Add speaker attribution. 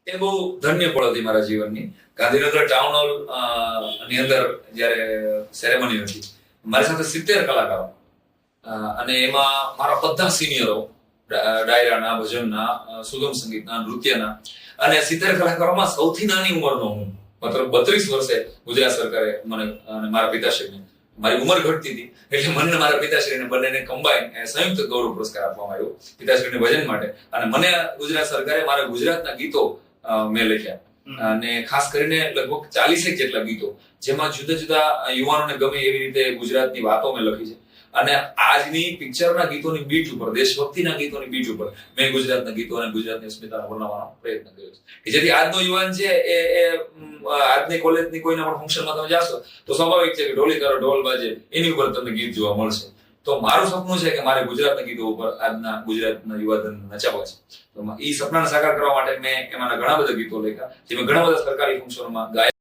Speaker 1: એ બહુ ધન્ય પળ હતી મારા જીવનની. ગાંધીનગર ટાઉન હોલ ની અંદર જયારે સેરેમની હતી, મારી સાથે 70 કલાકારો અને એમાં મારા બધા સિનિયરો, ડાયરાના, ભજનના, સુગમ સંગીતના, નૃત્યના, અને 70 કલાકારોમાં સૌથી નાની ઉંમરનો હું, મતલબ 32 વર્ષે ગુજરાત સરકારે મને અને મારા પિતાશ્રીને, મારી ઉંમર ઘટતી હતી એટલે મને મારા પિતાશ્રીને બંનેને કમ્બાઈન સંયુક્ત ગૌરવ પુરસ્કાર આપવામાં આવ્યો પિતાશ્રીને ભજન માટે. અને મને ગુજરાત સરકારે મારા ગુજરાતના ગીતો મેં લખ્યા, અને ખાસ કરીને લગભગ 40 જેટલા ગીતો, જેમાં જુદા જુદા યુવાનોને ગમે એવી રીતે ગુજરાતની વાતો મેં લખી છે. અને આજની પિક્ચરના ગીતોની બીટ ઉપર, દેશભક્તિના ગીતોની બીટ ઉપર મેં ગુજરાતના ગીતો અને ગુજરાતની અસ્મિતાને વર્ણવવાનો પ્રયત્ન કર્યો છે, કે જેથી આજનો યુવાન છે એ આજની કોલેજની કોઈના પણ ફંક્શનમાં તમે જાશો તો સ્વાભાવિક છે કે ઢોલી કરો, ઢોલ બાજે, એની ઉપર તમને ગીત જોવા મળશે. તો મારું સપનું છે કે મારે ગુજરાતના ગીતો ઉપર આજના ગુજરાતના યુવાધન નચાવવા છે. તો એ સપનાને સાકાર કરવા માટે મેં એમાંના ઘણા બધા ગીતો લખ્યા, જે મેં ઘણા બધા સરકારી ફંક્શનોમાં ગાયા.